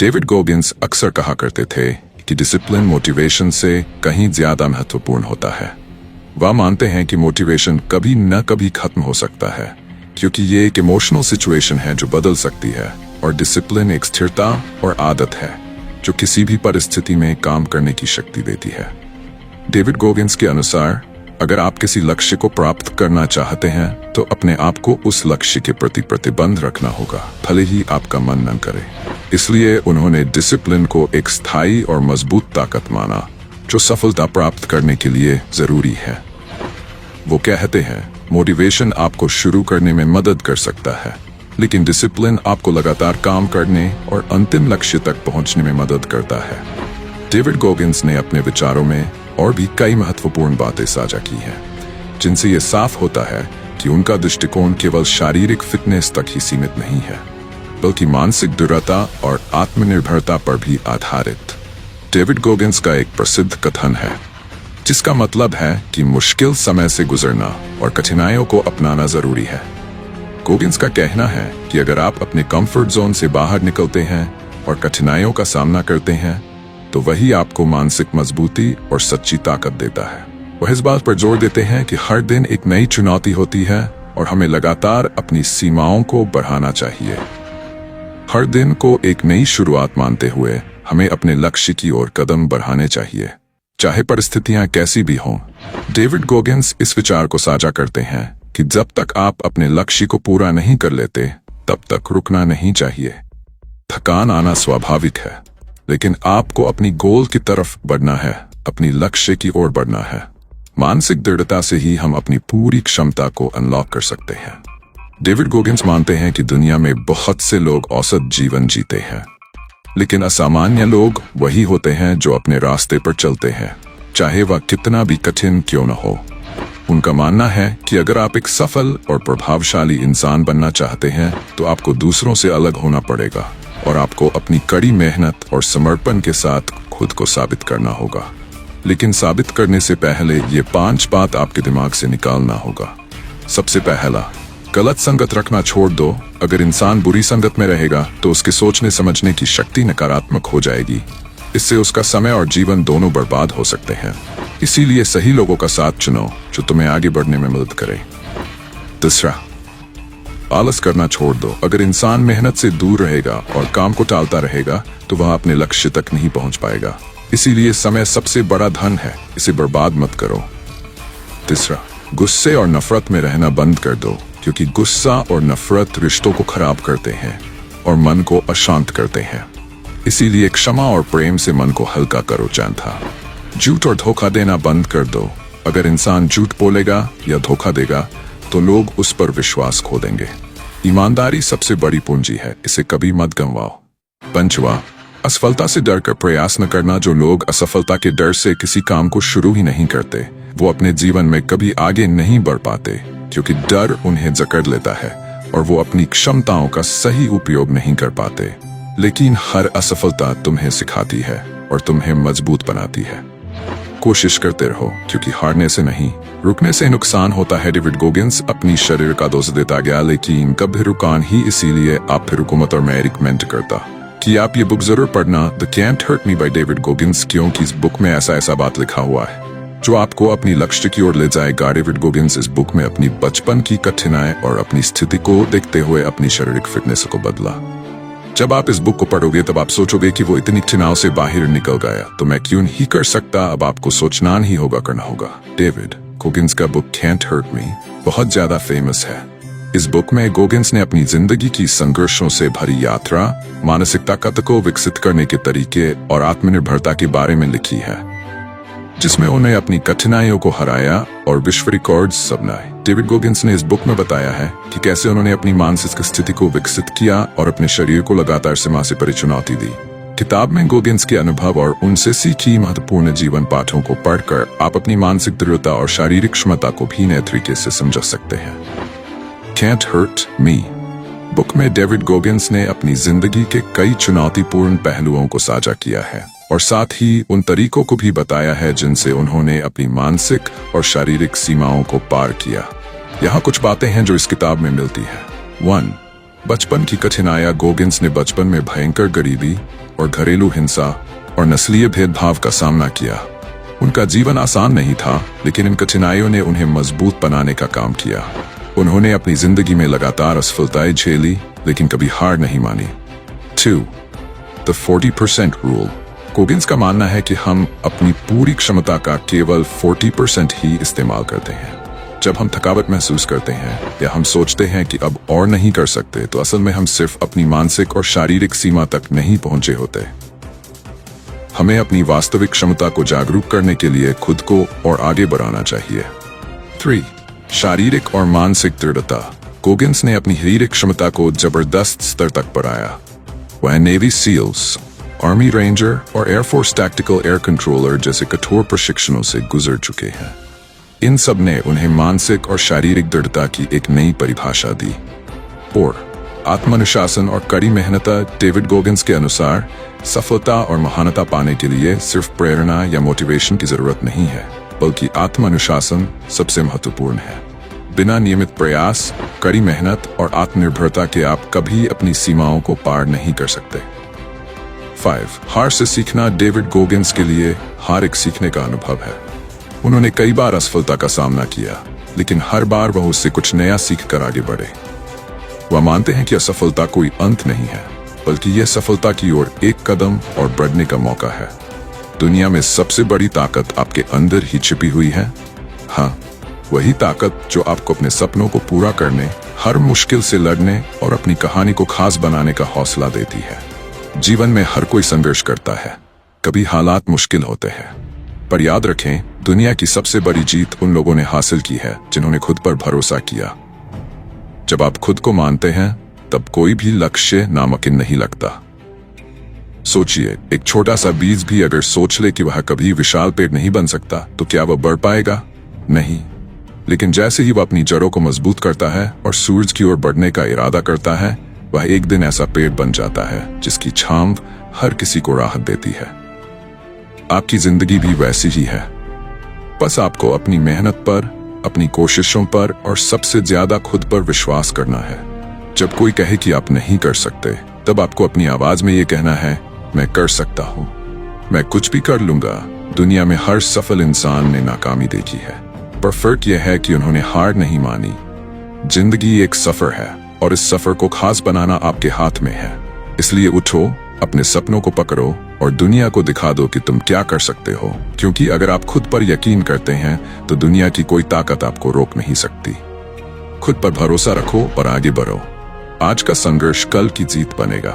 David Goggins अक्सर कहा करते थे कि डिसिप्लिन मोटिवेशन से कहीं ज्यादा महत्वपूर्ण होता है। वह मानते हैं कि मोटिवेशन कभी न कभी खत्म हो सकता है, क्योंकि ये एक इमोशनल सिचुएशन है जो बदल सकती है, और डिसिप्लिन एक स्थिरता और आदत है जो किसी भी परिस्थिति में काम करने की शक्ति देती है। डेविड गोगिंस के अनुसार अगर आप किसी लक्ष्य को प्राप्त करना चाहते हैं तो अपने आप को उस लक्ष्य के प्रति प्रतिबंध रखना होगा, भले ही आपका मन न करे। इसलिए उन्होंने डिसिप्लिन को एक स्थायी और मजबूत ताकत माना जो सफलता प्राप्त करने के लिए जरूरी है। वो कहते हैं, मोटिवेशन आपको शुरू करने में मदद कर सकता है, लेकिन डिसिप्लिन आपको लगातार काम करने और अंतिम लक्ष्य तक पहुंचने में मदद करता है। डेविड गोगिंस ने अपने विचारों में और भी कई महत्वपूर्ण बातें साझा की हैं, जिनसे ये साफ होता है कि उनका दृष्टिकोण केवल शारीरिक फिटनेस तक ही सीमित नहीं है, बल्कि मानसिक दृढ़ता और आत्मनिर्भरता पर भी आधारित। डेविड गोगिंस का एक प्रसिद्ध कथन है, जिसका मतलब है कि मुश्किल समय से गुजरना और कठिनाइयों को अपनाना जरूरी है। गोगिंस का कहना है कि अगर आप अपने कंफर्ट जोन से बाहर निकलते हैं और कठिनाइयों का सामना करते हैं, तो वही आपको मानसिक मजबूती और सच्ची ताकत देता है। वह इस बात पर जोर देते हैं कि हर दिन एक नई चुनौती होती है और हमें लगातार अपनी सीमाओं को बढ़ाना चाहिए। हर दिन को एक नई शुरुआत मानते हुए हमें अपने लक्ष्य की ओर कदम बढ़ाने चाहिए, चाहे परिस्थितियां कैसी भी हों। डेविड गोगिंस इस विचार को साझा करते हैं कि जब तक आप अपने लक्ष्य को पूरा नहीं कर लेते, तब तक रुकना नहीं चाहिए। थकान आना स्वाभाविक है, लेकिन आपको अपनी गोल की तरफ बढ़ना है, अपनी लक्ष्य की ओर बढ़ना है। मानसिक दृढ़ता से ही हम अपनी पूरी क्षमता को अनलॉक कर सकते हैं। डेविड गोगिंस मानते हैं कि दुनिया में बहुत से लोग औसत जीवन जीते हैं, लेकिन असामान्य लोग वही होते हैं जो अपने रास्ते पर चलते हैं, चाहे वह कितना भी कठिन क्यों न हो। उनका मानना है कि अगर आप एक सफल और प्रभावशाली इंसान बनना चाहते हैं, तो आपको दूसरों से अलग होना पड़ेगा और आपको अपनी कड़ी मेहनत और समर्पण के साथ खुद को साबित करना होगा। लेकिन साबित करने से पहले ये 5 बात आपके दिमाग से निकालना होगा। सबसे पहला, गलत संगत रखना छोड़ दो। अगर इंसान बुरी संगत में रहेगा तो उसके सोचने समझने की शक्ति नकारात्मक हो जाएगी। इससे उसका समय और जीवन दोनों बर्बाद हो सकते हैं। इसीलिए सही लोगों का साथ चुनो जो तुम्हें आगे बढ़ने में मदद करे। दूसरा, आलस करना छोड़ दो। अगर इंसान मेहनत से दूर रहेगा और काम को टालता रहेगा तो वह अपने लक्ष्य तक नहीं पहुंच पाएगा। इसीलिए समय सबसे बड़ा धन है, इसे बर्बाद मत करो। तीसरा, गुस्से और नफरत में रहना बंद कर दो, क्योंकि गुस्सा और नफरत रिश्तों को खराब करते हैं और मन को अशांत करते हैं। इसीलिए क्षमा और प्रेम से मन को हल्का करो। चौथा, झूठ और धोखा देना बंद कर दो। अगर इंसान झूठ बोलेगा या धोखा देगा तो लोग उस पर विश्वास खो देंगे। ईमानदारी सबसे बड़ी पूंजी है, इसे कभी मत गंवाओ। पंचवा, असफलता से डर कर प्रयास न करना। जो लोग असफलता के डर से किसी काम को शुरू ही नहीं करते, वो अपने जीवन में कभी आगे नहीं बढ़ पाते, क्योंकि डर उन्हें जकड़ लेता है और वो अपनी क्षमताओं का सही उपयोग नहीं कर पाते। लेकिन हर असफलता तुम्हें सिखाती है और तुम्हें मजबूत बनाती है। कोशिश करते रहो, क्योंकि हारने से नहीं, रुकने से नुकसान होता है। डेविड गोगिंस अपनी शरीर का दोष देता गया, लेकिन कभी रुकान ही। इसीलिए आप फिर हुकूमत और मैं रिकमेंड करता कि आप ये बुक जरूर पढ़ना, the can't hurt me by David Goggins, क्योंकि इस बुक में ऐसा बात लिखा हुआ है जो आपको अपनी लक्ष्य की ओर ले जाएगा। डेविड गोगिंस इस बुक में अपनी बचपन की कठिनाई और अपनी स्थिति को देखते हुए अपनी शारीरिक फिटनेस को बदला। जब आप इस बुक को पढ़ोगे तब आप सोचोगे कि वो इतनी तनाव से बाहर निकल गया, तो मैं क्यों नहीं कर सकता। अब आपको सोचना ही होगा, करना होगा। डेविड गोगिंस का बुक कैंट हर्ट मी बहुत ज्यादा फेमस है। इस बुक में गोगिंस ने अपनी जिंदगी की संघर्षों से भरी यात्रा, मानसिक ताकत को विकसित करने के तरीके और आत्मनिर्भरता के बारे में लिखी है, जिसमें उन्हें अपनी कठिनाइयों को हराया और विश्व रिकॉर्ड्स बनाए। डेविड गोगिंस ने इस बुक में बताया है कि कैसे उन्होंने अपनी मानसिक स्थिति को विकसित किया और अपने शरीर को लगातार सीमा से परे चुनौती दी। किताब में गोगिंस के अनुभव और उनसे सीखी महत्वपूर्ण जीवन पाठों को पढ़कर आप अपनी मानसिक दृढ़ता और शारीरिक क्षमता को भी नए तरीके से समझ सकते हैं। कैंट हर्ट मी बुक में डेविड गोगिंस ने अपनी जिंदगी के कई चुनौतीपूर्ण पहलुओं को साझा किया है और साथ ही उन तरीकों को भी बताया है जिनसे उन्होंने अपनी मानसिक और शारीरिक सीमाओं को पार किया। यहाँ कुछ बातें हैं जो इस किताब में मिलती है। 1. बचपन की कठिनाइयां। गोगिंस ने बचपन में भयंकर गरीबी, और घरेलू हिंसा और नस्लीय भेदभाव का सामना किया। उनका जीवन आसान नहीं था, लेकिन इन कठिनाइयों ने उन्हें मजबूत बनाने का काम किया। उन्होंने अपनी जिंदगी में लगातार असफलताएं झेली, लेकिन कभी हार नहीं मानी। 2. The 40% rule। कोगिंस का मानना है कि हम अपनी पूरी क्षमता का केवल 40% ही इस्तेमाल करते हैं। जब हम थकावट महसूस करते हैं या हम सोचते हैं कि अब और नहीं कर सकते, तो असल में हम सिर्फ अपनी मानसिक और शारीरिक सीमा तक नहीं पहुंचे होते। हमें अपनी वास्तविक क्षमता को जागरूक करने के लिए खुद को और आगे बढ़ाना चाहिए। 3. शारीरिक और मानसिक दृढ़ता। कोगिंस ने अपनी शारीरिक क्षमता को जबरदस्त स्तर तक बढ़ाया। वह नेवी सील्स, आर्मी रेंजर और एयरफोर्स टैक्टिकल एयर कंट्रोलर जैसे कठोर प्रशिक्षणों से गुजर चुके हैं। इन सब ने उन्हें मानसिक और शारीरिक दृढ़ता की एक नई परिभाषा दी। 4. आत्मानुशासन और कड़ी मेहनत। डेविड गोगिंस के अनुसार सफलता और महानता पाने के लिए सिर्फ प्रेरणा या मोटिवेशन की जरूरत नहीं है, बल्कि आत्मानुशासन सबसे महत्वपूर्ण है। बिना नियमित प्रयास, कड़ी मेहनत और आत्मनिर्भरता के आप कभी अपनी सीमाओं को पार नहीं कर सकते। 5. हार से सीखना। डेविड गोगिंस के लिए हार एक सीखने का अनुभव है। उन्होंने कई बार असफलता का सामना किया, लेकिन हर बार वह उससे कुछ नया सीखकर आगे बढ़े। वह मानते हैं कि असफलता कोई अंत नहीं है, बल्कि यह सफलता की ओर एक कदम और बढ़ने का मौका है। दुनिया में सबसे बड़ी ताकत आपके अंदर ही छिपी हुई है। हाँ, वही ताकत जो आपको अपने सपनों को पूरा करने, हर मुश्किल से लड़ने और अपनी कहानी को खास बनाने का हौसला देती है। जीवन में हर कोई संघर्ष करता है, कभी हालात मुश्किल होते हैं, पर याद रखें, दुनिया की सबसे बड़ी जीत उन लोगों ने हासिल की है जिन्होंने खुद पर भरोसा किया। जब आप खुद को मानते हैं, तब कोई भी लक्ष्य नामुमकिन नहीं लगता। सोचिए, एक छोटा सा बीज भी अगर सोच ले कि वह कभी विशाल पेड़ नहीं बन सकता, तो क्या वह बढ़ पाएगा? नहीं। लेकिन जैसे ही वह अपनी जड़ों को मजबूत करता है और सूरज की ओर बढ़ने का इरादा करता है, वह एक दिन ऐसा पेड़ बन जाता है जिसकी छांव हर किसी को राहत देती है। आपकी जिंदगी भी वैसी ही है। बस आपको अपनी मेहनत पर, अपनी कोशिशों पर और सबसे ज्यादा खुद पर विश्वास करना है। जब कोई कहे कि आप नहीं कर सकते, तब आपको अपनी आवाज में ये कहना है, मैं कर सकता हूं, मैं कुछ भी कर लूंगा। दुनिया में हर सफल इंसान ने नाकामी देखी है, पर फर्क यह है कि उन्होंने हार नहीं मानी। जिंदगी एक सफर है और इस सफर को खास बनाना आपके हाथ में है। इसलिए उठो, अपने सपनों को पकड़ो और दुनिया को दिखा दो कि तुम क्या कर सकते हो, क्योंकि अगर आप खुद पर यकीन करते हैं, तो दुनिया की कोई ताकत आपको रोक नहीं सकती। खुद पर भरोसा रखो और आगे बढ़ो। आज का संघर्ष कल की जीत बनेगा।